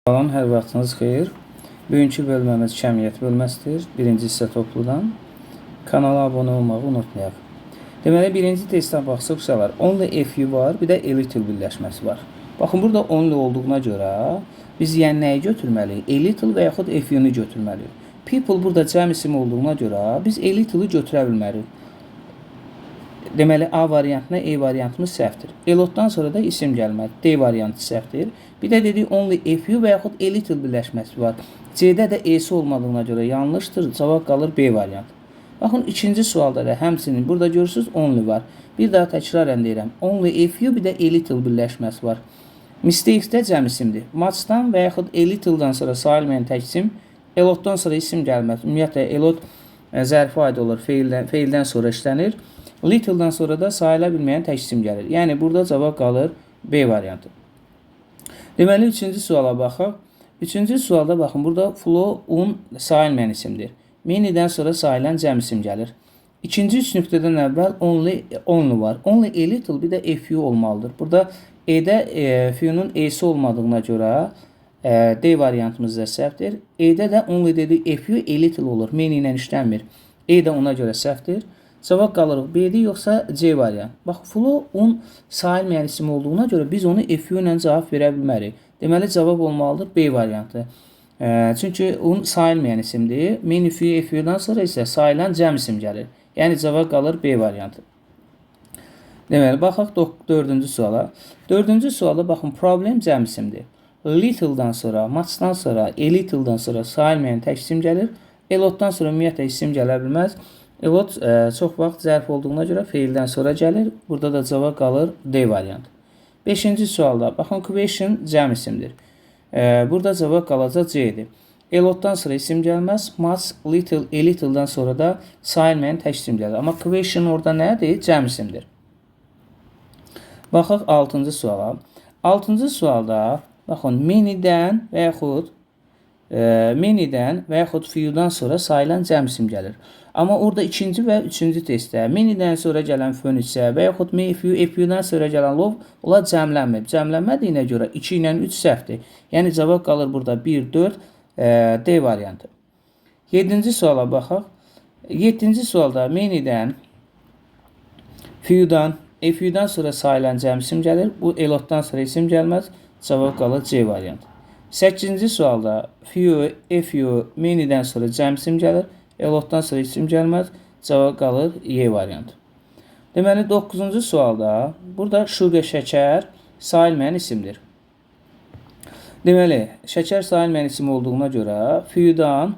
Salam, hər vaxtınız xeyir. Bugünkü bölməmiz cəmiyyət bölməsidir. Birinci hissə topludan. Kanala abunə olmağı unutmayaq. Deməli, birinci testdən baxsaq uşaqlar, only FU var, bir də a-little birləşməsi var. Baxın, burada only olduğuna görə biz yəni nəyi götürməliyik? A-little və yaxud FU-nu götürməliyik. People burada cəm isim olduğuna görə biz a-little-ı götürə bilmərik. Deməli, A variantına E variantımız səhvdir. A-lotdan sonra da isim gəlməli. D variantı səhvdir. Bir də dedik only FU və yaxud a-little birləşməsi var. C-də də E-si olmadığına görə yanlışdır. Cavab qalır B variantı. Baxın, ikinci sualda da həmçinin burada görürsünüz only var. Bir daha təkrarən deyirəm. Only FU bir də a-little birləşməsi var. Mistakes-də cəm isimdir. Matchdan və yaxud a-little-dan sonra sayılmayan tək isim, a-lotdan sonra isim gəlməz. Ümumiyyətlə, a-lot zərfi aid olur. Feildən sonra işlənir. Little-dan sonra da sayıla bilməyən tək isim gəlir. Yəni, burada cavab qalır B variantı. Deməli, üçüncü suala baxaq. Üçüncü sualda baxın, burada flow, un sayılmayan isimdir. Many-dən sonra sayılan cəm isim gəlir. İkinci üç nöqtədən əvvəl only var. Only a little, bir də FU olmalıdır. Burada E-də FU-nun E-si olmadığına görə D variantımız da səhvdir. E-də də only dedi FU a little olur. Many ilə işlənmir. E də ona görə səhvdir. Cavab qalırıq B-dir, yoxsa C variant. Bax, flow, un sayılmayan isim olduğuna görə biz onu FU ilə cavab verə bilmərik. Deməli, cavab olmalıdır B variantı. Çünki un sayılmayan isimdir. Many FU-dan sonra isə sayılan cəm isim gəlir. Yəni, cavab qalır B variantı. Deməli, baxaq dördüncü suala. Dördüncü suala baxın, problem cəm isimdir. Little-dan sonra, much-dan sonra, a-little-dan sonra sayılmayan tək isim gəlir. A-lot-dan sonra ümumiyyətlə isim gələ bilməz. A-lot çox vaxt zərf olduğuna görə feildən sonra gəlir. Burada da cavab qalır D variantı. Beşinci sualda, baxın, question cəm isimdir. Burada cavab qalacaq C-dir. A-lotdan sonra isim gəlməz. Much, little, a-little-dan sonra da sayılmayan tək isim gəlir. Amma question orada nədir? Cəm isimdir. Baxaq 6-cı suala. 6-cı sualda, baxın, many-dən və yaxud few-dan sonra sayılan cəm isim gəlir. Amma orada ikinci və üçüncü testdə many-dən sonra gələn fönüsə və yaxud FU-dan sonra gələn lov, onlar cəmlənməyib. Cəmlənmədiyinə görə 2 ilə 3 səhvdir. Yəni, cavab qalır burada 1, 4, D variantı. 7-ci suala baxaq. 7-ci sualda many-dən, few-dan, FU-dan sonra sayılan cəm isim gəlir. Bu, a-lotdan sonra isim gəlməz. Cavab qalır C variantı. 8-ci sualda FU, many-dən sonra cəm isim gəlir. A-lotdan sonra isim gəlməz. Cavab qalır Y variantı. Deməli, 9-cu sualda burada sugar, şəkər sayılmayan isimdir. Deməli, şəkər sayılmayan isim olduğuna görə FU-dan,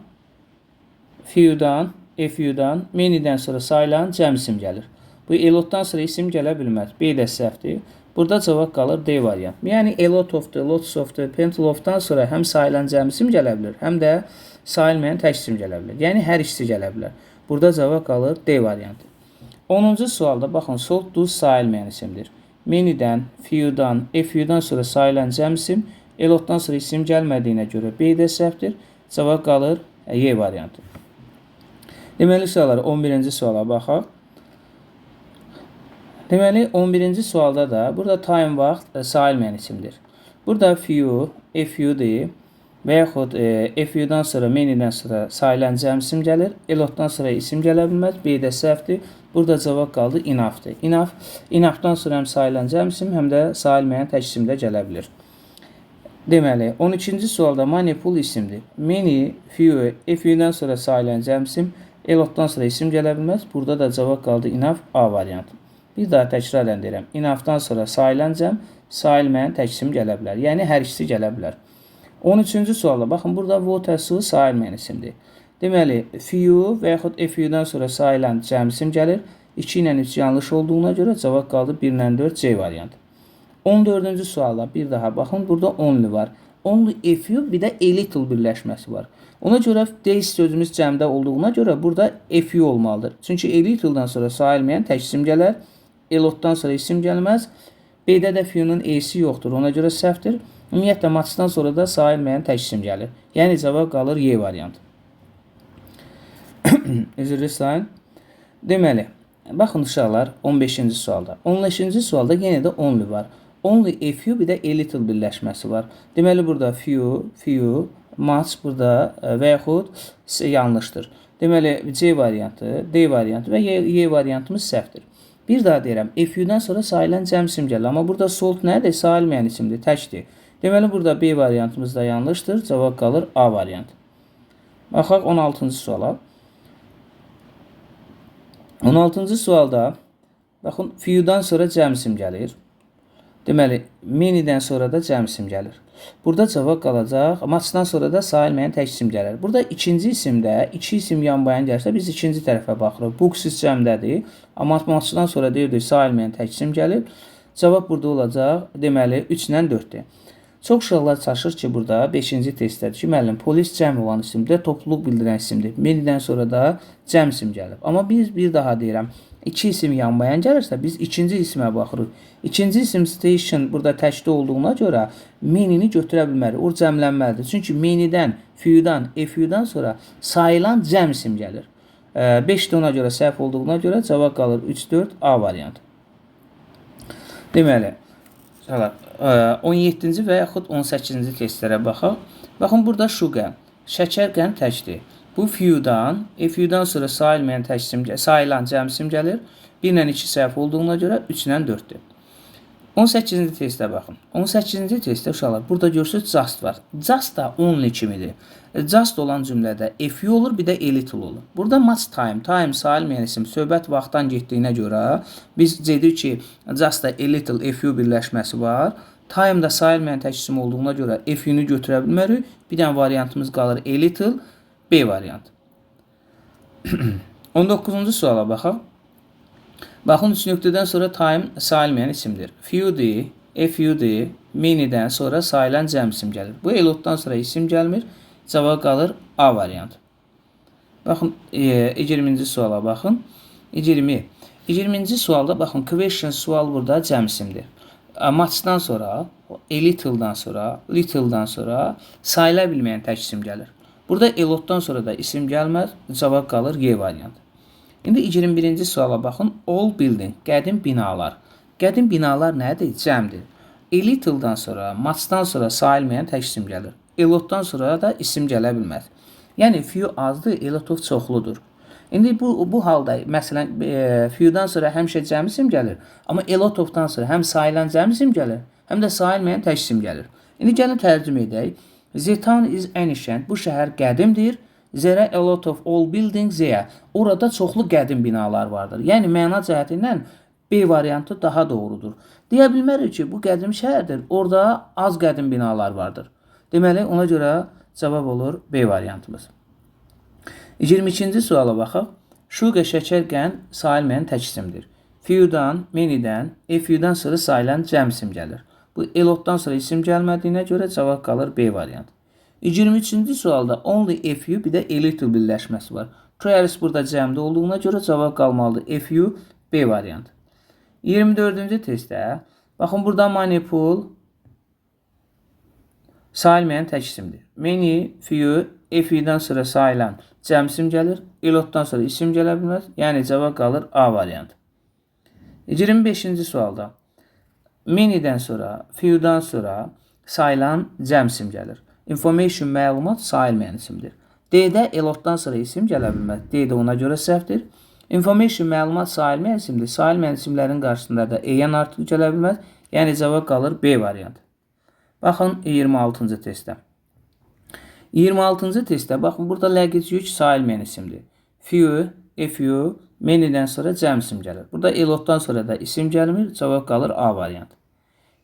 FU-dan, many-dən sonra sayılan cəm isim gəlir. Bu, a-lotdan sonra isim gələ bilməz. B də səhvdir. Burada cavab qalır D variantı. Yəni, a-lot of-dur, lots of-dur, plenty of-dan sonra həm sayılan cəm isim gələ bilir, həm də sayılmayan tək isim gələ bilər. Yəni, hər ikisi gələ bilər. Burada cavab qalır D variantı. 10-cu sualda, baxın, salt duz sayılmayan isimdir. Many-dən, few-dan, FU-dan sonra sayılan cəm isim, a-lotdan sonra isim gəlmədiyinə görə B də səhvdir. Cavab qalır Y variantı. Deməli, suallar 11-ci suala baxaq. Deməli, 11-ci sualda da burada time, vaxt sayılmayan isimdir. Burada few, FU-dir və yaxud FU-dan sonra, many-dən sonra sayılan cəm isim gəlir. A-lotdan sonra isim gələ bilməz. B də səhvdir. Burada cavab qaldı enough-dir. Enough-dan sonra həm sayılan cəm isim, həm də sayılmayan tək isim də gələ bilir. Deməli, 12-ci sualda money, pul isimdir. Many, few, FU-dan sonra sayılan cəm isim, A-lotdan sonra isim gələ bilməz. Burada da cavab qaldı enough, A variantı. Bir daha təkrarən deyirəm. Enough-dan sonra sayılan cəm, sayılmayan tək isim gələ bilər. Yəni, hər ikisi gələ bilər. 13-cü sualda, baxın, burada water, su sayılmayan isimdir. Deməli, few və yaxud FU-dan sonra sayılan cəm isim gəlir. 2 ilə 3 yanlış olduğuna görə cavab qaldı 1 ilə 4 C variantı. 14-cü sualda bir daha baxın, burada only var. Only FU, bir də a-little birləşməsi var. Ona görə D sözümüz cəmdə olduğuna görə burada FU olmalıdır. Çünki a-little-dan sonra sayılmayan tək isim gələr. A-lotdan sonra isim gəlməz. B-də də FU-nun E-si yoxdur. Ona görə səhvdir. Ümumiyyətlə, matchdan sonra da sayılmayan tək isim gəlir. Yəni, cavab qalır Y variantı. Üzrlü sayın. Deməli, baxın uşaqlar 15-ci sualda. 15-ci sualda yenə də only var. Only a few, bir də a little birləşməsi var. Deməli burada few, much burada və yaxud yanlışdır. Deməli C variantı, D variantı və Y variantımız səhvdir. Bir daha deyirəm, a few-dən sonra sayılan cəm isim gəlir. Amma burada salt nədir? Sayılmayan isimdir, təkdir. Deməli burada B variantımız da yanlışdır. Cavab qalır A variantı. Baxaq 16-cı suala. 16-cı sualda baxın, few-dan sonra cəm isim gəlir. Deməli, many-dən sonra da cəm isim gəlir. Burada cavab qalacaq. Much-dan sonra da sayılmayan tək isim gəlir. Burada ikinci isimdə iki isim yan-bayan gəlirsə, biz ikinci tərəfə baxırıq. Books cəmdədir. Amma much-dan sonra deyirdik sayılmayan tək isim gəlir. Cavab burada olacaq. Deməli, 3-dən 4-dür. Çox uşaqlar çaşır ki, burada 5-ci testdədir ki, müəllim, polis cəm olan isimdir, topluluq bildirən isimdir. Many-dən sonra da cəm isim gəlir. Amma biz bir daha deyirəm, iki isim yan-bayan gəlirsə, biz ikinci isimə baxırıq. İkinci isim station burada təkdə olduğuna görə many-ni götürə bilmərik. O cəmlənməlidir. Çünki many-dən, few-dan, a few-dan sonra sayılan cəm isim gəlir. 5 də ona görə səhv olduğuna görə cavab qalır 3-4 A variantı. Deməli, 17-ci və yaxud 18-ci testlərə baxaq. Baxın, burada sugar, şəkər qən təkdir. Bu few-dan, a few-dan sonra sayılmayan tək isim, sayılan cəm isim gəlir. 1 ilə 2 səhv olduğuna görə 3 ilə 4-dür. 18-ci testə baxın. 18-ci testdə uşaqlar, burada görürsünüz just var. Just da only kimidir. Just olan cümlədə a few olur, bir də a little olur. Burada much time, time sayılmayan isim, söhbət vaxtdan getdiyinə görə biz dedik ki, just da a little, a few birləşməsi var. Time da sayılmayan tək isim olduğuna görə a few-ni götürə bilmərik. Bir dənə variantımız qalır a little, B variantı. 19-cu suala baxaq. Baxın, 3 nöqtədən sonra time sayılmayan isimdir. Few-dir, a few-dir, many-dən sonra sayılan cəm isim gəlir. Bu elotdan sonra isim gəlmir. Cavab qalır A variantı. Baxın, 20-ci suala baxın. 20-ci sualda baxın, question sual burada cəm isimdir. Much-dan sonra, a little-dan sonra, little-dan sonra sayıla bilməyən tək isim gəlir. Burada elotdan sonra da isim gəlməz. Cavab qalır Y variantı. İndi 21-ci suala baxın. All building, qədim binalar. Qədim binalar nədir? Cəmdir. A little-dan sonra, much-dan sonra sayılmayan tək isim gəlir. Elotdan sonra da isim gələ bilməz. Yəni, few azdır, elotov çoxludur. İndi bu halda, məsələn, few-dan sonra həmişə cəm isim gəlir. Amma elotovdan sonra həm sayılan cəm isim gəlir, həm də sayılmayan tək isim gəlir. İndi gəlin tərcümə edək. The town is ancient. Bu şəhər qədimdir. There are a lot of old buildings there. Orada çoxlu qədim binalar vardır. Yəni, məna cəhətindən B variantı daha doğrudur. Deyə bilmərik ki, bu qədim şəhərdir. Orada az qədim binalar vardır. Deməli, ona görə cavab olur B variantımız. 22-ci suala baxaq. Sugar, şəkər, qən sayılmayan tək isimdir. Few-dan, many-dən, a few-dan sonra sayılan cəm isim gəlir. Bu elotdan sonra isim gəlmədiyinə görə cavab qalır B variantı. 23-cü sualda only a few, bir də a little birləşməsi var. Trials burada cəmdə olduğuna görə cavab qalmalıdır. A few, B variantı. 24-cü testdə, baxın, burada manipul sayılmayan tək isimdir. Many, few, a few-dan sonra sayılan cəm isim gəlir. Elotdan sonra isim gələ bilməz. Yəni, cavab qalır A variantı. 25-ci sualda many-dən sonra, few-dan sonra sayılan cəm isim gəlir. Information, məlumat sayılmayan isimdir. D-də elotdan sonra isim gələ bilməz. D-də ona görə səhvdir. Information, məlumat sayılmayan isimdir. Sayılmayan isimlərin qarşısında da E-ən artıq gələ bilməz. Yəni, cavab qalır B variantı. Baxın, 26-cı testdə. 26-cı testdə, baxın, burada ləqic yük sayılmayan isimdir. Few, a few, many-dən sonra cəm isim gəlir. Burada elotdan sonra da isim gəlmir. Cavab qalır A variantı.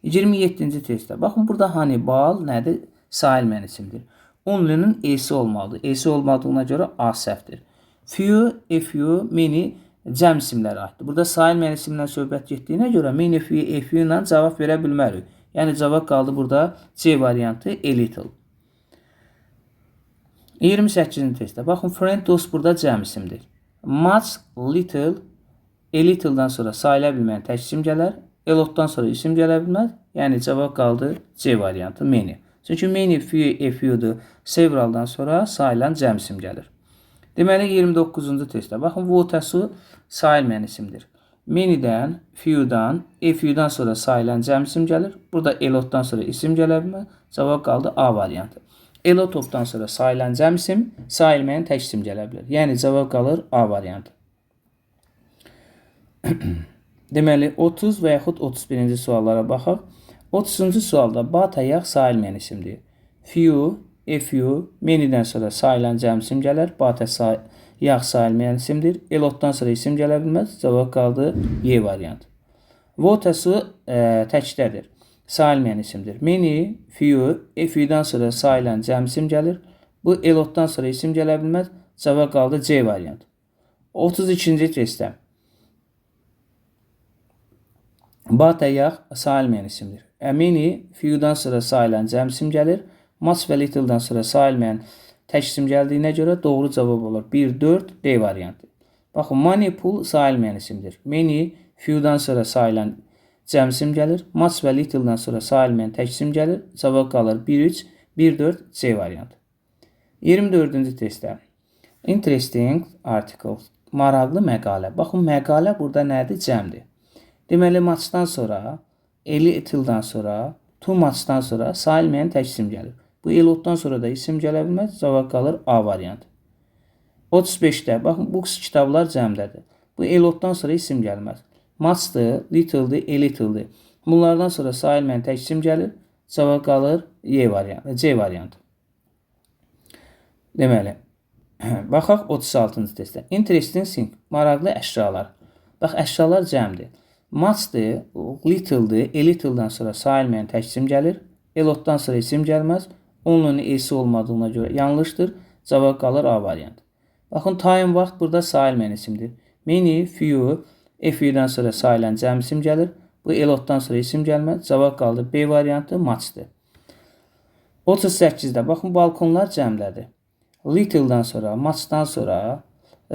27-ci testdə, baxın, burada Hannibal nədir? Sayılmayan isimdir. Only'nin E'si olmalıdır. E'si olmadığına görə A səhvdir. Few, a few, many cəm isimlərə aiddir. Burada sayılmayan isimdən söhbət getdiyinə görə many, few, a few ilə cavab verə bilmərik. Yəni, cavab qaldı burada C variantı, a little. 28-ci testdə, baxın, friend, dost burada cəm isimdir. Much, little, a little-dan sonra sayıla bilməyən tək isim gələr. Elotdan sonra isim gələ bilməz. Yəni, cavab qaldı C variantı, many. Çünki many, few, a few-dur. Severaldan sonra sayılan cəm isim gəlir. Deməli, 29-cu testdə, baxın, water, su sayılmayan isimdir. Many-dən, few-dan, a few-dan sonra sayılan cəm isim gəlir. Burada a lot-dan sonra isim gələ bilməz. Cavab qaldı A variantı. A lot of-dan sonra sayılan cəm isim, sayılmayan tək isim gələ bilər. Yəni cavab qalır A variantı. Deməli 30 və yaxud 31-ci suallara baxaq. 30-cu sualda bat ayaq sayılmayan isimdir. Few, a few, many-dən sonra sayılan cəm isim gələr. Bat ayaq sayılmayan isimdir. A lot-dan sonra isim gələ bilməz. Cavab qaldı Y variantı. Votası təkdədir. Sayılmayan isimdir. Many, few, a few-dan sonra sayılan cəm isim gəlir. Bu a lot-dan sonra isim gələ bilməz. Cavab qaldı C variantı. 32-ci testdə. Bat ayaq sayılmayan isimdir. Many, few-dan sonra sayılan cəm isim gəlir. Much və little-dan sonra sayılmayan tək isim gəldiyinə görə doğru cavab olur. 1, 4, D variantı. Baxın, money, pul sayılmayan isimdir. Many, few-dan sonra sayılan cəm isim gəlir. Much və little-dan sonra sayılmayan tək isim gəlir. Cavab qalır 1, 3, 1, 4, C variantı. 24-cü testdə. Interesting article. Maraqlı məqalə. Baxın, məqalə burada nədir? Cəmdir. Deməli, muchdan sonra, a little-dan sonra, too much-dan sonra sayılmayan tək isim gəlir. Bu a lot-dan sonra da isim gələ bilməz. Cavab qalır A variantı. 35-də, baxın, bu kitablar cəmdədir. Bu a lot-dan sonra isim gəlməz. Muchdır, little'dır, a little-dır. Bunlardan sonra sayılmayan tək isim gəlir. Cavab qalır Y variantı, C variantı. Deməli, baxaq 36-cı testdə. Interesting thing, maraqlı əşyalar. Bax, əşyalar cəmdir. Muchdır, little'dır, a little-dan sonra sayılmayan tək isim gəlir. A lot-dan sonra isim gəlməz. Onun e'si olmadığına görə yanlışdır. Cavab qalır A variantı. Baxın, time, vaxt burada sayılmayan isimdir. Many, few, a few-dan sonra sayılan cəm isim gəlir. Bu a lot-dan sonra isim gəlməz. Cavab qaldı B variantı, muchdır. 38-də, baxın, balkonlar cəmdədir. Little-dan sonra, muchdan sonra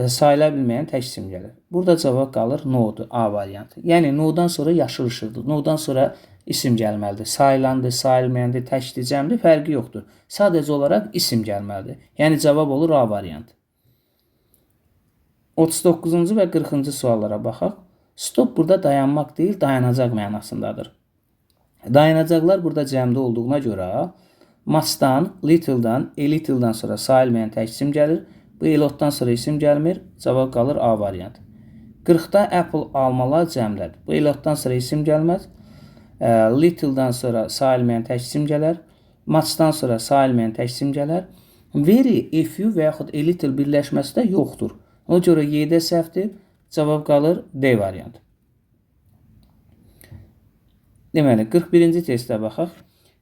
sayıla bilməyən tək isim gəlir. Burada cavab qalır no-dur, A variantı. Yəni, no-dan sonra yaşıl işıqdır. No-dan sonra isim gəlməlidir. Sayılandır, sayılmayandır, təkdir, cəmdir, fərqi yoxdur. Sadəcə olaraq isim gəlməlidir. Yəni, cavab olur A variantı. 39-cu və 40-cı suallara baxaq. Stop burada dayanmaq deyil, dayanacaq mənasındadır. Dayanacaqlar burada cəmdə olduğuna görə muchdan, little-dan, a little-dan sonra sayılmayan tək isim gəlir. Bu a lot-dan sonra isim gəlmir. Cavab qalır A variantı. 40-da apple, almalar cəmdədir. Bu a lot-dan sonra isim gəlməz. Little-dan sonra sayılmayan tək isim gələr. Muchdan sonra sayılmayan tək isim gələr. Very, a few və yaxud a little birləşməsi də yoxdur. Ona görə Y-də səhvdir. Cavab qalır D variantı. Deməli, 41-ci testə baxaq.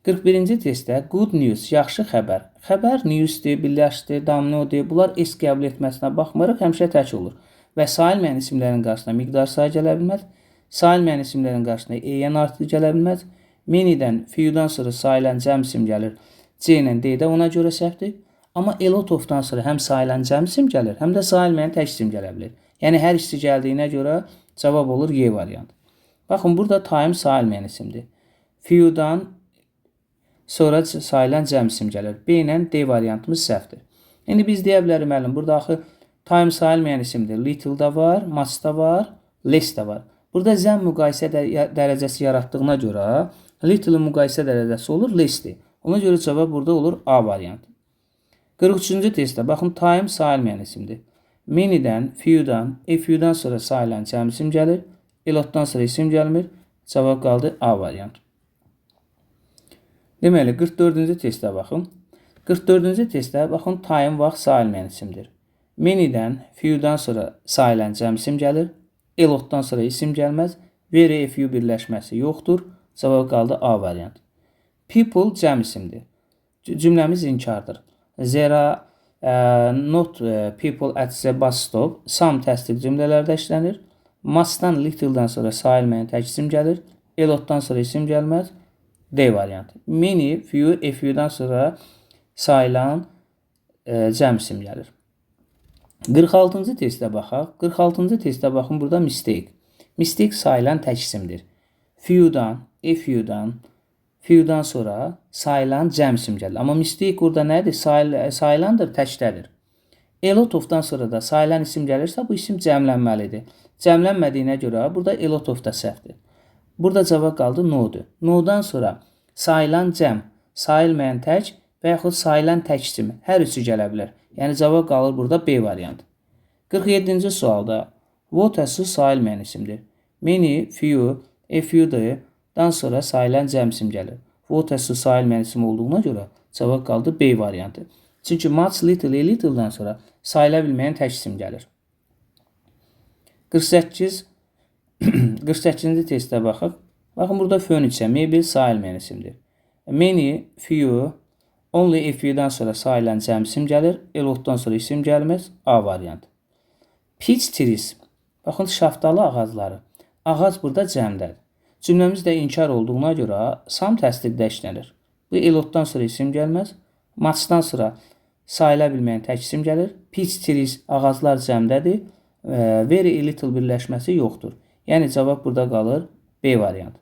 41-ci testdə good news, yaxşı xəbər. Xəbər newsdir, birləşdir, dominodir. Bunlar S qəbul etməsinə baxmaraq həmişə tək olur. Və sayılmayan isimlərin qarşısına miqdar sayı gələ bilməz. Sayılmayan isimlərin qarşısına E-yə artı gələ bilməz. Many-dən, few-dan sonra sayılan cəm isim gəlir. C ilə D-də ona görə səhvdir. Amma a lot of-dan sonra həm sayılan cəm isim gəlir, həm də sayılmayan tək isim gələ bilər. Yəni, hər ikisi gəldiyinə görə cavab olur Y variantı. Baxın, burada time sayılmayan isimdir. Few-dan sonra sayılan cəm isim gəlir. B ilə D variantımız səhvdir. İndi biz deyə bilərik, müəllim, burada axı time sayılmayan isimdir. Little-da var, much-da var, less-də var. Burada zəm müqayisə dərəcəsi yaratdığına görə little-ın müqayisə dərəcəsi olur, less-dir. Ona görə cavab burada olur A variantı. 43-cü testdə, baxın, time sayılmayan isimdir. Many-dən, few-dan, a few-dan sonra sayılan cəm isim gəlir. A lot-dan sonra isim gəlmir. Cavab qaldı A variantı. Deməli, 44-cü testə baxın. 44-cü testdə, baxın, time, vaxt sayılmayan isimdir. Many-dən, few-dan sonra sayılan cəm isim gəlir. A lot-dan sonra isim gəlməz. Very, a few birləşməsi yoxdur. Cavab qaldı A variantı. People cəm isimdir. Cümləmiz inkardır. There are not people at the bus stop. Some təsdiq cümlələrdə işlənir. Muchdan, little-dan sonra sayılmayan tək isim gəlir. A lot-dan sonra isim gəlməz. D variantı. Many, few, a few-dan sonra sayılan cəm isim gəlir. 46-cı testə baxaq. 46-cı testə baxın, burada mistake. Mistake sayılan tək isimdir. Few-dan, a few-dan, few-dan sonra sayılan cəm isim gəlir. Amma mistake burada nədir? Sayılandır, təkdədir. A lot of-dan sonra da sayılan isim gəlirsə, bu isim cəmlənməlidir. Cəmlənmədiyinə görə burada a lot of da səhvdir. Burada cavab qaldı no-dur. No-dan sonra sayılan cəm, sayılmayan tək və yaxud sayılan tək isim hər üçü gələ bilər. Yəni cavab qalır burada B variantı. 47-ci sualda what əslü sayılmayan isimdir. Many, few, a few-dır. Dan sonra sayılan cəm isim gəlir. What əslü sayılmayan isim olduğuna görə cavab qaldı B variantı. Çünki much, little, a little-dan sonra sayıla bilməyən tək isim gəlir. 48-ci testə baxaq. Baxın, burada furniture, mebel sayılmayan isimdir. Many, few, only a few-dan sonra sayılan cəm isim gəlir. A lot-dan sonra isim gəlməz. A variantı. Peach trees. Baxın, şaftalı ağacları. Ağac burada cəmdədir. Cümləmiz də inkar olduğuna görə sam təsdiqdə işlənir. Bu a lot-dan sonra isim gəlməz. Much-dan sonra sayıla bilməyən tək isim gəlir. Peach trees, ağaclar cəmdədir. Very a little birləşməsi yoxdur. Yəni cavab burada qalır B variantı.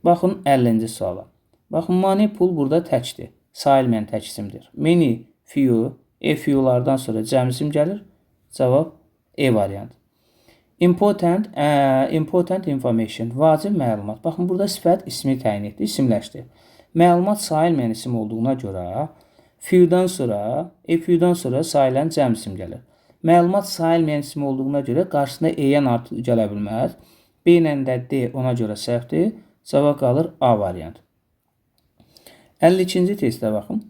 Baxın 50-ci suala. Baxın, money, pul burada təkdir. Sayılmayan tək isimdir. Many, few, a few-lardan sonra cəm isim gəlir. Cavab E variantı. Important information, vacib məlumat. Baxın, burada sifət ismi təyin etdi, isimləşdi. Məlumat sayılmayan isim olduğuna görə few-dan sonra, a few-dan sonra sayılan cəm isim gəlir. Məlumat sayılmayan isim olduğuna görə qarşısında E-yə artıq gələ bilməz. B ilə də D ona görə səhvdir. Cavab qalır A variantı. 52-ci testə baxın.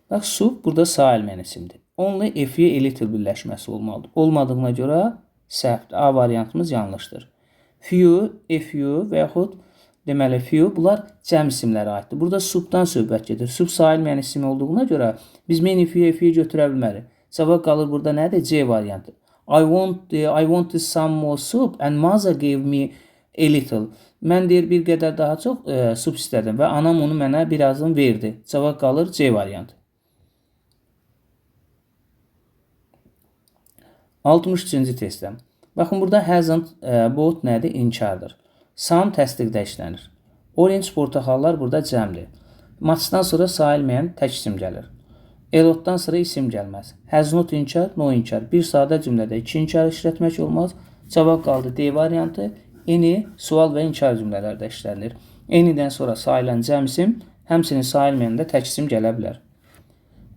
Bax, soup burada sayılmayan isimdir. Only a few, a little birləşməsi olmalıdır. Olmadığına görə səhvdir. A variantımız yanlışdır. Few, a few və yaxud deməli few, bunlar cəm isimlərə aiddir. Burada soupdan söhbət gedir. Soup sayılmayan isim olduğuna görə biz many, few, a few götürə bilmərik. Cavab qalır burada nədir? C variantı. I wanted some more soup and mother gave me a little. Mən deyir bir qədər daha çox soup istədim və anam onu mənə birazını verdi. Cavab qalır C variantı. 63-cü testdə. Baxın, burada hasn't, both nədir? İnkardır. Some təsdiqdə işlənir. Orange, portaxallar burada cəmdir. Muchdan sonra sayılmayan tək isim gəlir. A lot-dan sonra isim gəlməz. Has not inkar, no inkar. Bir sadə cümlədə iki inkar işlətmək olmaz. Cavab qaldı D variantı. Any, sual və inkar cümlələrdə işlənir. Any'dən sonra sayılan cəm isim, həmçinin sayılmayan da tək isim gələ bilər.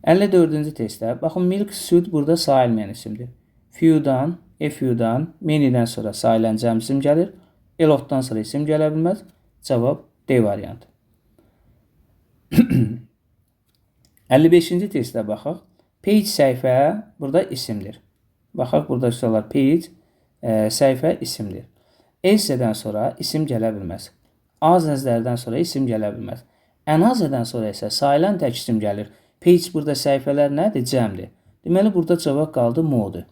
54-cü testdə. Baxın, milk, süd burada sayılmayan isimdir. Few-dan, a few-dan, many-dən sonra sayılan cəm isim gəlir. A lot-dan sonra isim gələ bilməz. Cavab D variantı. 55-ci testə baxaq. Page səhifə burada isimdir. Baxaq, burada suallar page, səhifə isimdir. Else-dən sonra isim gələ bilməz. Az əzlərdən sonra isim gələ bilməz. Ən azədən sonra isə sayılan tək isim gəlir. Page burada səhifələr nədir? Cəmdir. Deməli, burada cavab qaldı mo-dur.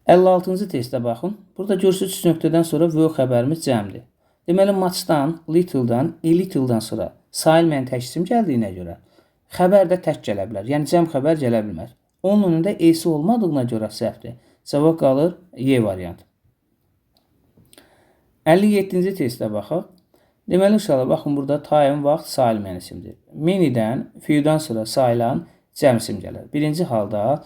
56-cı testə baxın. Burada görürsünüz 3 nöqtədən sonra vö xəbərimiz cəmdir. Deməli, muchdan, little'dan, a little-dan sonra sayılmayan tək isim gəldiyinə görə xəbər də tək gələ bilər. Yəni, cəm xəbər gələ bilməz. Onun önündə e-si olmadığına görə səhvdir. Cavab qalır Y variantı. 57-ci testə baxaq. Deməli, uşaqlar, baxın, burada time, vaxt sayılmayan isimdir. Many-dən, few-dan sonra sayılan cəm isim gəlir. Birinci halda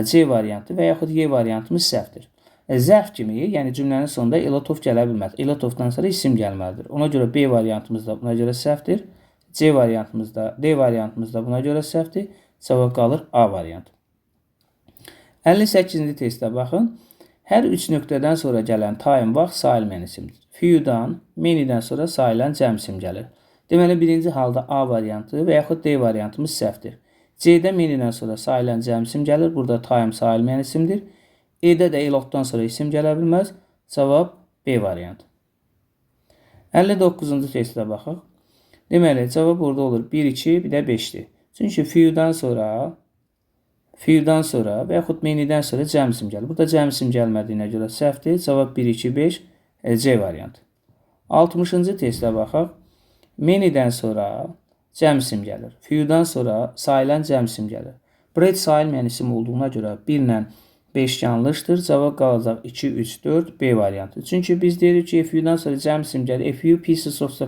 C variantı və yaxud Y variantımız səhvdir. Zərf kimi, yəni cümlənin sonunda a lot of gələ bilməz. A lot of-dan sonra isim gəlməlidir. Ona görə B variantımız da buna görə səhvdir. C variantımız da, D variantımız da buna görə səhvdir. Cavab qalır A variantı. 58-ci testə baxın. Hər üç nöqtədən sonra gələn time, vaxt sayılmayan isimdir. Few-dan, many-dən sonra sayılan cəm isim gəlir. Deməli, birinci halda A variantı və yaxud D variantımız səhvdir. C-də many-dən sonra sayılan cəm isim gəlir. Burada time sayılmayan isimdir. E-də də a lot-dan sonra isim gələ bilməz. Cavab B variantı. 59-cu testə baxaq. Deməli, cavab burada olur 1, 2, bir də 5-dir. Çünki few-dan sonra və yaxud many-dən sonra cəm isim gəlir. Burada cəm isim gəlmədiyinə görə səhvdir. Cavab 1, 2, 5, C variantı. 60-cı testə baxaq. Many-dən sonra cəm isim gəlir. Few-dan sonra sayılan cəm isim gəlir. Bread sayılmayan isim olduğuna görə 1 ilə 5 yanlışdır. Cavab qalacaq 2, 3, 4, B variantı. Çünki biz deyirik ki, few-dan sonra cəm isim gəlir. A few pieces of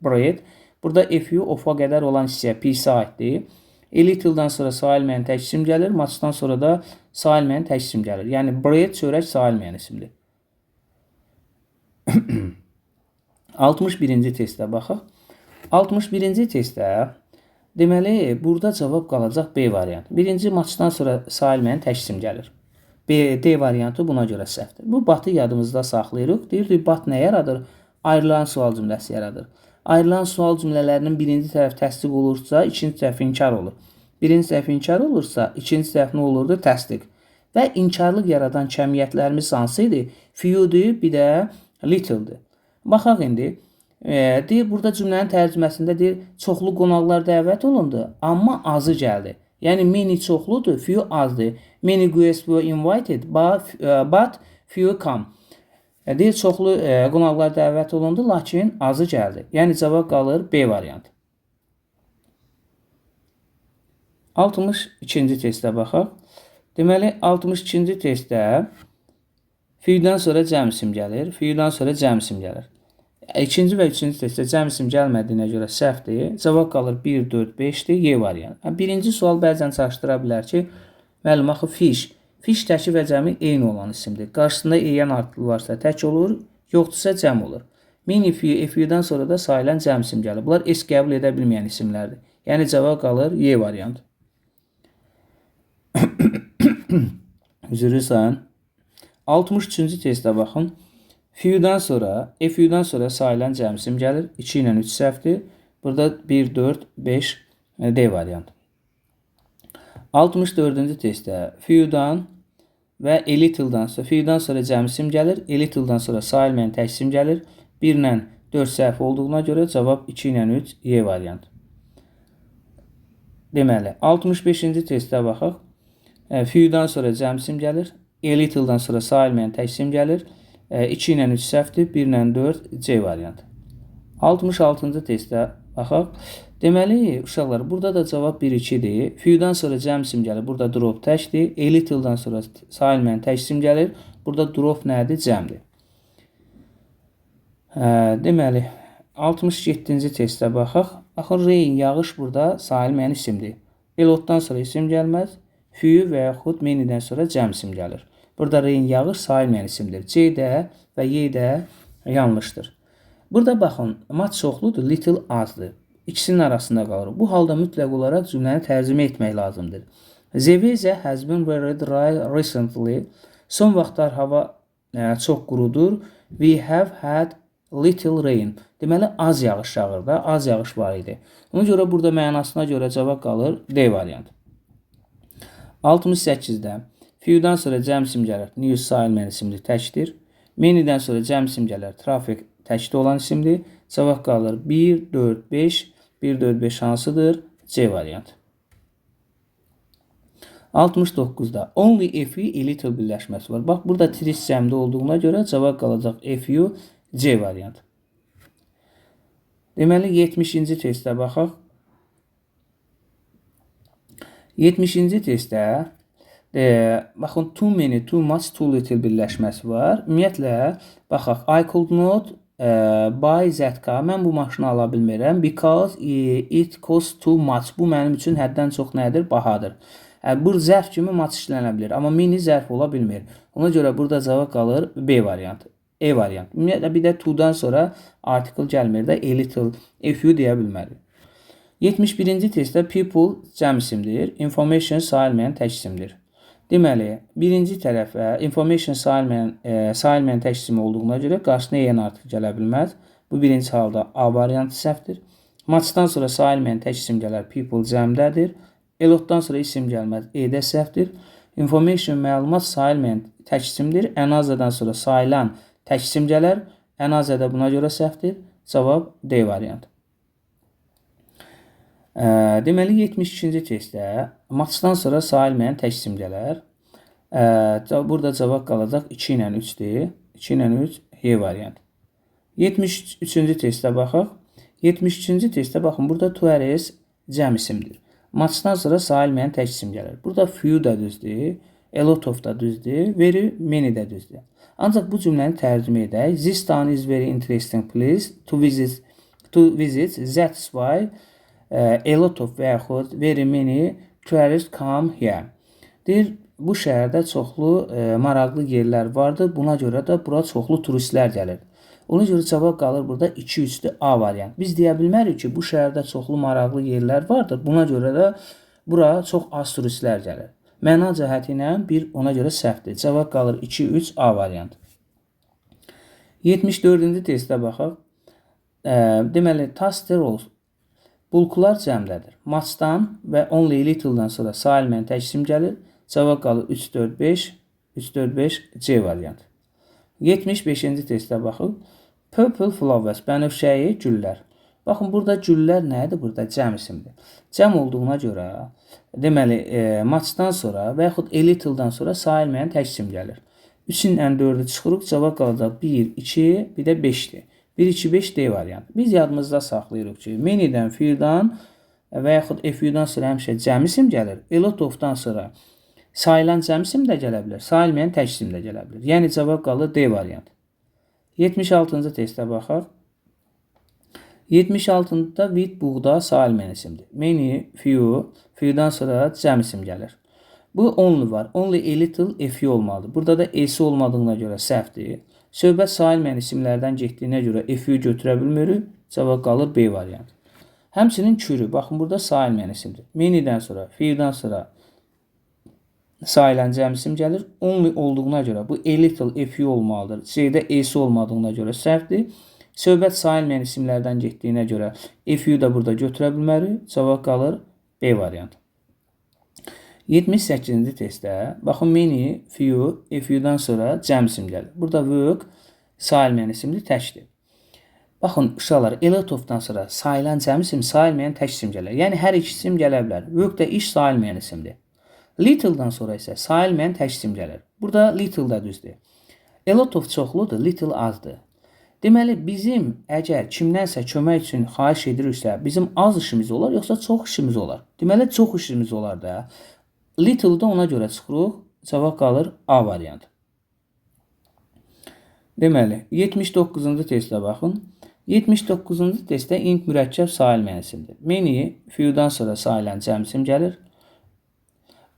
bread. Burada a few of-a qədər olan hissəyə piece aiddir. A little-dan sonra sayılmayan tək isim gəlir. Much-dan sonra da sayılmayan tək isim gəlir. Yəni bread, çörək sayılmayan isimdir. 61-ci testə baxaq. 61-ci testdə deməli burada cavab qalacaq B variantı. Birinci much-dan sonra sayılmayan tək isim gəlir. D variantı buna görə səhvdir. Bu batı yadımızda saxlayırıq. Deyirdik, bat nə yaradır? Ayrılan sual cümləsi yaradır. Ayrılan sual cümlələrinin birinci tərəf təsdiq olursa, ikinci tərəf inkar olur. Birinci tərəf inkar olursa, ikinci tərəf nə olurdu? Təsdiq. Və inkarlıq yaradan kəmiyyətlərimiz hansı idi? Few'dur, bir də little'dır. Baxaq indi. Deyir, burada cümlənin tərcüməsində deyir, çoxlu qonaqlar dəvət olundu, amma azı gəldi. Yəni, many çoxludur, few azdır. Many guests were invited, but few come. Deyir, çoxlu qonaqlar dəvət olundu, lakin azı gəldi. Yəni, cavab qalır B variantı. 62-ci testə baxaq. Deməli, 62-ci testdə few'dan sonra cəm isim gəlir, few'dan sonra cəm isim gəlir. İkinci və üçüncü testdə cəm isim gəlmədiyinə görə səhvdir. Cavab qalır 1, 4, 5-dir. Y variantı. Birinci sual bəzən çaşdıra bilər ki, müəllim, axı fish. Fish təki və cəmi eyni olan isimdir. Qarşısında eyyən artılı varsa tək olur, yoxdursa cəm olur. Many few, few-dan sonra da sayılan cəm isim gəlir. Bunlar S qəbul edə bilməyən isimlərdir. Yəni cavab qalır Y variantı. Üzrlüsən. 63-cü testə baxın. Few'dan sonra, few'dan sonra sayılan cəm isim gəlir. 2 ilə 3 səhvdir. Burada 1, 4, 5 D variantı. 64-cü testdə few'dan və a little-dan sonra, few'dan sonra cəm isim gəlir. A little-dan sonra sayılmayan tək isim gəlir. 1 ilə 4 səhv olduğuna görə cavab 2 ilə 3 Y variantı. Deməli, 65-ci testə baxaq. Few'dan sonra cəm isim gəlir. A little-dan sonra sayılmayan tək isim gəlir. 2 ilə 3 səhvdir, 1 ilə 4 C variantı. 66-cı testdə baxaq. Deməli, uşaqlar, burada da cavab 1-2-dir. Few'dan sonra cəm isim gəlir, burada drop təkdir. A little-dan sonra sayılmayan tək isim gəlir. Burada drop nədir? Cəmdir. Deməli, 67-ci testdə baxaq. Axı, rain, yağış burada sayılmayan isimdir. A lotdan sonra isim gəlməz. Few və yaxud many-dən sonra cəm isim gəlir. Burada rain, yağış sayılmayan isimdir. C də və Y də yanlışdır. Burada baxın, much çoxludur, little azdır. İkisinin arasında qalır. Bu halda mütləq olaraq cümləni tərcümə etmək lazımdır. The weather has been very dry recently. Son vaxtlar hava çox qurudur. We have had little rain. Deməli, az yağış yağır da, az yağış var idi. Ona görə burada mənasına görə cavab qalır D variantı. 68-də few'dan sonra cəm isim gəlir. News sayılmayan isimdir, təkdir. Many-dən sonra cəm isim gəlir. Traffic təkdə olan isimdir. Cavab qalır 1, 4, 5. 1, 4, 5 hansıdır? C variantı. 69-da only a few, a little birləşməsi var. Bax, burada tris cəmdə olduğuna görə cavab qalacaq a few, C variantı. Deməli, 70-ci testdə baxaq. 70-ci testdə baxın, too many, too much, too little birləşməsi var. Ümumiyyətlə, baxaq, I could not buy that car. Mən bu maşını ala bilmirəm. Because it costs too much. Bu mənim üçün həddən çox nədir? Bahadır. Bu zərf kimi much işlənə bilir. Amma mini zərf ola bilmir. Ona görə burada cavab qalır B variantı. E variantı. Ümumiyyətlə, bir də to-dan sonra article gəlmir də a little, a few deyə bilmərik. 71-ci testdə people cəm isimdir. Information sayılmayan tək isimdir. Deməli, birinci tərəfə information sayılmayan tək isim olduğuna görə qarşısına eyyən artıq gələ bilməz. Bu birinci halda A variantı səhvdir. Much'dan sonra sayılmayan tək isim gələr. People cəmdədir. A lotdan sonra isim gəlməz. E-də səhvdir. Information məlumat sayılmayan tək isimdir. Ən-azədən sonra sayılan tək isim gələr. Ən-azədə buna görə səhvdir. Cavab D variantı. Deməli, 72-ci testdə much'dan sonra sayılmayan tək isim gələr. Burada cavab qalacaq 2 ilə 3-dir. 2 ilə 3 Y variantı. 73-cü testdə baxaq. 73-cü testdə baxın, burada to-rs cəm isimdir. Much'dan sonra sayılmayan tək isim gəlir. Burada few da düzdür, a lot of da düzdür, very many də düzdür. Ancaq bu cümləni tərcümə edək. This town is very interesting place to visit. That's why A lot of və yaxud very many tourists come here. Deyir, bu şəhərdə çoxlu maraqlı yerlər vardır. Buna görə də bura çoxlu turistlər gəlir. Ona görə cavab qalır burada 2-3-lü A variant. Biz deyə bilmərik ki, bu şəhərdə çoxlu maraqlı yerlər vardır. Buna görə də bura çox az turistlər gəlir. Məna cəhəti ilə bir ona görə səhvdir. Cavab qalır 2-3 A variant. 74-cü testə baxaq. Deməli, tasterol bulkular cəmdədir. Muchdan və only little-dan sonra sailmən təksim gəlir. Cavab qalır 3-4-5, 3-4-5 C variant. 75-ci testə baxın. Purple flowers, bənövşəyi güllər. Baxın, burada güllər nədir? Burada cəm isimdir. Cəm olduğuna görə, deməli, muchdan sonra və yaxud a little-dan sonra sailməyən tək isim gəlir. 3-ün ən 4-ü çıxırıq, cavab qalacaq 1, 2, bir də 5-dir. 1, 2, 5 D variant. Biz yadımızda saxlayırıq ki, many-dən, few-dan və yaxud a few-dan sonra həmişə cəm isim gəlir. A lot of-dan sonra sayılan cəm isim də gələ bilər, sayılmayan tək isim də gələ bilər. Yəni cavab qalır D variant. 76-cı testə baxaq. 76-da with buğda sayılmayan isimdir. Many, few, few-dan sonra cəm isim gəlir. Bu only var. Only a little, a few olmalıdır. Burada da a-si olmadığına görə səhvdir. Söhbət sayılmayan isimlərdən getdiyinə görə a few götürə bilmirik. Cavab qalır B variant. Həmçinin kürü. Baxın, burada sayılmayan isimdir. Many-dən sonra, few-dan sonra sayılan cəm isim gəlir. Only olduğuna görə bu a little, a few olmalıdır. C-də a-si olmadığına görə səhvdir. Söhbət sayılmayan isimlərdən getdiyinə görə a few da burada götürə bilmərik. Cavab qalır B variant. 78-ci testdə baxın, many, few, a few-dan sonra cəm isim gəlir. Burada work sayılmayan isimdir, təkdir. Baxın, uşaqlar, a lot of-dan sonra sayılan cəm isim, sayılmayan tək isim gəlir. Yəni hər iki isim gələ bilər. Work da iş sayılmayan isimdir. Little-dan sonra isə sayılmayan tək isim gəlir. Burada little da düzdür. A lot of çoxludur, little azdır. Deməli, bizim əgər kimdənsə kömək üçün xahiş ediriksə, bizim az işimiz olar, yoxsa çox işimiz olar? Deməli, çox işimiz olar da. Little-da ona görə çıxırıq, cavab qalır A variant. Deməli, 79-cu testə baxın. 79-cu testdə int mürəkkəb sayılmayan isimdir. Many, few-dan sonra sayılan cəm isim gəlir.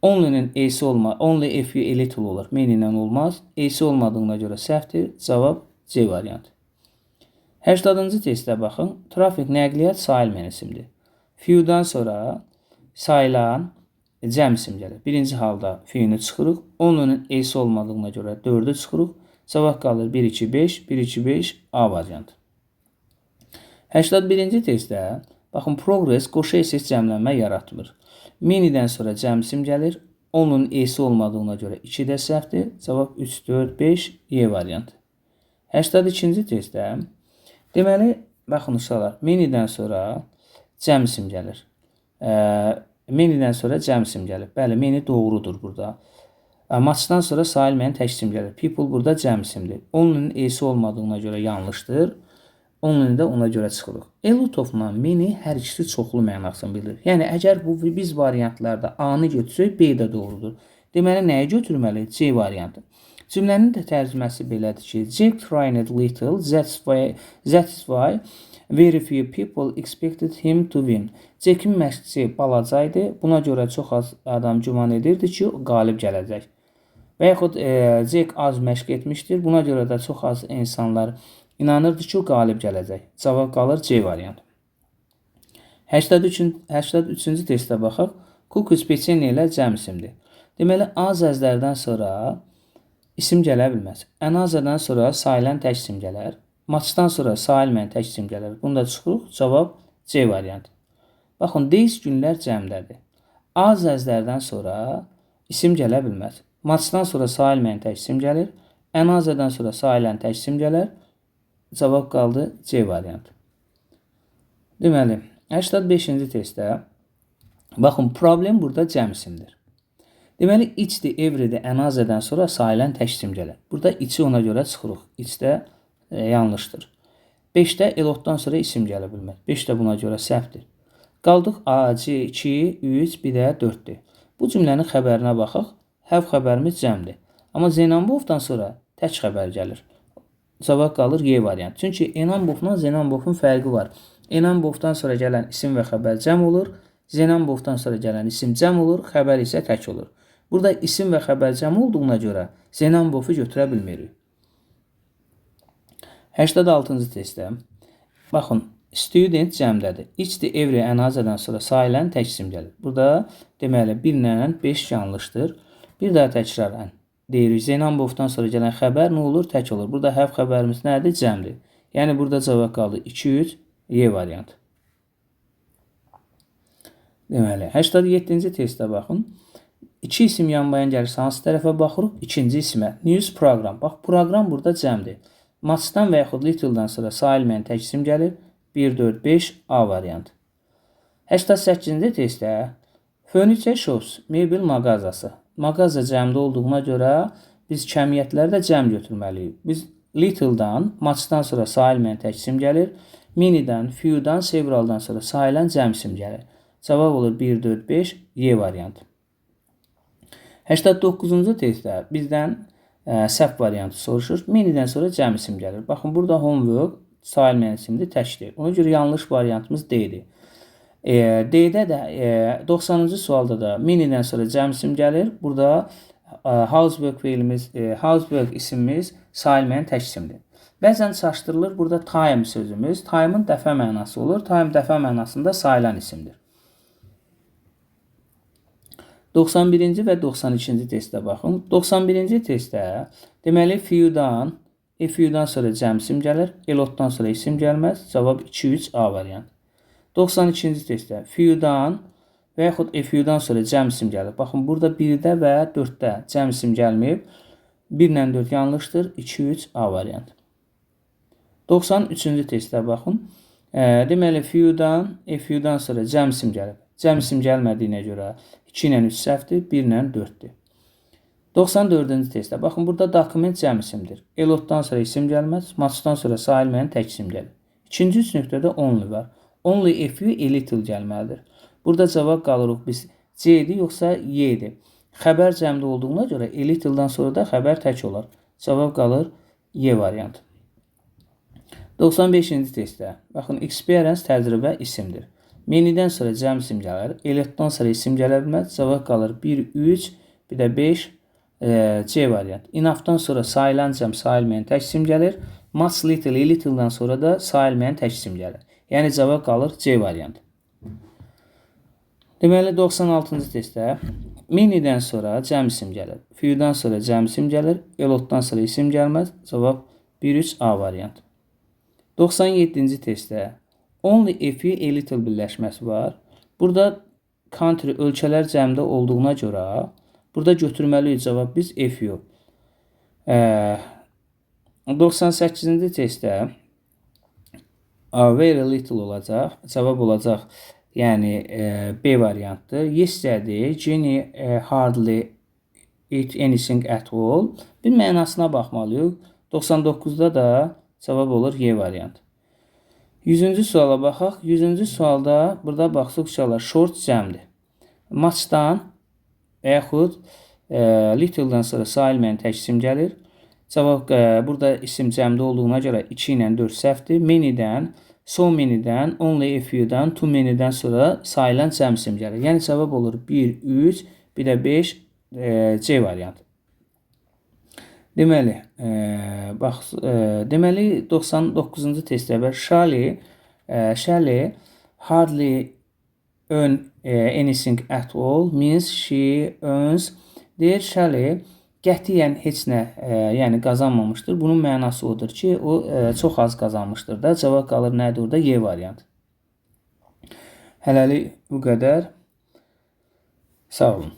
Only-nin a-si olmaz. Only a few, a little olur. Many-lə olmaz. A-si olmadığına görə səhvdir. Cavab C variant. 80-cı testə baxın. Trafik nəqliyyat sayılmayan isimdir. Few-dan sonra sayılan cəm isim gəlir. Birinci halda few-ni çıxırıq. Only-nin a-si olmadığına görə 4-ü çıxırıq. Cavab qalır 1, 2, 5, 1, 2, 5 A variant. 81-ci testdə baxın, progress qoşu eses cəmlənmə yaratmır. Many-dən sonra cəm isim gəlir. Onun a-si olmadığına görə 2 də səhvdir. Cavab 3, 4, 5 Y variant. 82-ci testdə deməli, baxın uşaqlar, many-dən sonra cəm isim gəlir. Many-dən sonra cəm isim gəlir. Bəli, many doğrudur burada. Muchdan sonra sayılmayan tək isim gəlir. People burada cəm isimdir. Onun a-si olmadığına görə yanlışdır. Onun da ona görə çıxırıq. A lot of-la many hər ikisi çoxlu mənasını bildirir. Yəni, əgər bu biz variantlarda A-nı götürsək, B də doğrudur. Deməli, nəyi götürməli? C variantı. Cümlənin də tərcüməsi belədir ki, Jack tried little, that's why very few people expected him to win. Jack'in məşqçisi balaca idi. Buna görə çox az adam güman edirdi ki, o qalib gələcək. Və yaxud Jack az məşq etmişdir. Buna görə də çox az insanlar İnanırdı ki, o qalib gələcək. Cavab qalır C variant. 83-cü testə baxaq. Cookies peçenye ilə cəm isimdir. Deməli, A-zəzlərdən sonra isim gələ bilməz. Ən-azədən sonra sayılan tək isim gələr. Muchdan sonra sayılmayan tək isim gələr. Bunu da çıxırıq. Cavab C variant. Baxın, days günlər cəmdədir. A-zəzlərdən sonra isim gələ bilməz. Muchdan sonra sayılmayan tək isim gəlir. Ən-azədən sonra sayılan tək isim gələr. Cavab qaldı C variant. Deməli, 85-ci testdə baxın, problem burada cəm isimdir. Deməli, içdir, everydir, ən-azədən sonra sayılan tək isim gəlir. Burada içi ona görə çıxırıq. İçdə yanlışdır. 5-də elotdan sonra isim gələ bilməz. 5 də buna görə səhvdir. Qaldıq A, C, 2, 3, bir də 4-dür. Bu cümlənin xəbərinə baxaq. Həv xəbərimiz cəmdir. Amma Zenambovdan sonra tək xəbər gəlir. Cavab qalır Y variant. Çünki Enambovla Zenambovun fərqi var. Enambovdan sonra gələn isim və xəbər cəm olur. Zenambovdan sonra gələn isim cəm olur, xəbər isə tək olur. Burada isim və xəbər cəm olduğuna görə Zenambovu götürə bilmirik. 86-cı testdə. Baxın, student cəmdədir. Each the every ənazədən sonra sayılən tək isim gəlir. Burada deməli 1 ilə 5 yanlışdır. Bir daha təkrarən deyirik. Zenambovdan sonra gələn xəbər nə olur? Tək olur. Burada həv xəbərimiz nədir? Cəmdir. Yəni burada cavab qaldı 2, 3, Y variantı. Deməli, 87-ci testdə baxın. 2 isim yanbayan gəlirsə hansı tərəfə baxırıq? İkinci isimə. News program. Bax, proqram burada cəmdir. Matchdan və yaxud little'dan sonra sayılmayan tək isim gəlir. 1, 4, 5, A variantı. 88-ci testdə furniture shops, mebel mağazası. Mağaza cəmdə olduğuna görə biz kəmiyyətlərdə cəm götürməliyik. Biz little'dan, matchdan sonra sayılmayan tək isim gəlir. Minidən, few'dan, severaldan sonra sayılan cəm isim gəlir. Cavab olur 1, 4, 5, Y variantı. 89-cu testdə bizdən səhv variantı soruşur. Minidən sonra cəm isim gəlir. Baxın, burada homework sayılmayan isimdir, təkdir. Ona görə yanlış variantımız D-dir. D-də də 90-cı sualda da minidən sonra cəm isim gəlir. Burada housework isimimiz sayılmayan tək isimdir. Bəzən çaşdırılır burada time sözümüz. Time'ın dəfə mənası olur. Time dəfə mənasında sayılan isimdir. 91-ci və 92-ci testdə baxın. 91-ci testdə deməli few'dan, few'dan sonra cəm isim gəlir. Elotdan sonra isim gəlməz. Cavab 2, 3, A variantı. 92-ci testdə few'dan və yaxud few'dan sonra cəm isim gəlir. Baxın, burada 1-də və 4-də cəm isim gəlməyib. 1 ilə 4 yanlışdır. 2, 3, A variantı. 93-cü testdə baxın. Deməli few'dan sonra cəm isim gəlir. Cəm isim gəlmədiyinə görə 2 ilə 3 səhvdir, 1 ilə 4-dür. 94-cü testdə. Baxın, burada dokument cəm isimdir. Elotdan sonra isim gəlməz, matchdan sonra sayılmayan tək isim gəlir. İkinci üç nöqtədə only var. Only a few, a little gəlməlidir. Burada cavab qalırıq biz C-dir, yoxsa Y-dir. Xəbər cəmdə olduğuna görə a little-dan sonra da xəbər tək olar. Cavab qalır Y variantı. 95-ci testdə. Baxın, experience təcrübə isimdir. Menidən sonra cəm isim gəlir. Elotdan sonra isim gələ bilməz. Cavab qalır 1, 3, bir də 5, C variantı. Enoughdan sonra sayılan cəm sayılmayan tək isim gəlir. Much, little, little'dan sonra da sayılmayan tək isim gəlir. Yəni cavab qalır C variantı. Deməli 96-cı testdə minidən sonra cəm isim gəlir. Few'dan sonra cəm isim gəlir. Elotdan sonra isim gəlməz. Cavab 1, 3, A variantı. 97-ci testdə only a few, a little birləşməsi var. Burada country ölkələr cəmdə olduğuna görə burada götürməliyik cavab biz a few. 98-ci testdə very little olacaq. Cavab olacaq, yəni B variantdır. Yesterday Jenny hardly eat anything at all. Bir mənasına baxmalıyıq. 99-da da cavab olur Y variantı. 100-cü suala baxaq. 100-cü sualda burada baxsaq uşaqlar short cəmdir. Matchdan və yaxud little'dan sonra sayılmayan tək isim gəlir. Cavab burada isim cəmdə olduğuna görə 2 ilə 4 səhvdir. Many'dən, so many'dən, only a few'dan, too many'dən sonra sayılan cəm isim gəlir. Yəni cavab olur 1, 3, bir də 5, C variantı. Deməli, deməli 99-cu testdə Shelley hardly earn anything at all means she earns. Deyir Shelley qətiyyən heç nə, yəni qazanmamışdır. Bunun mənası odur ki, o çox az qazanmışdır da. Cavab qalır nədir orada? Y variantı. Hələlik bu qədər. Sağ olun.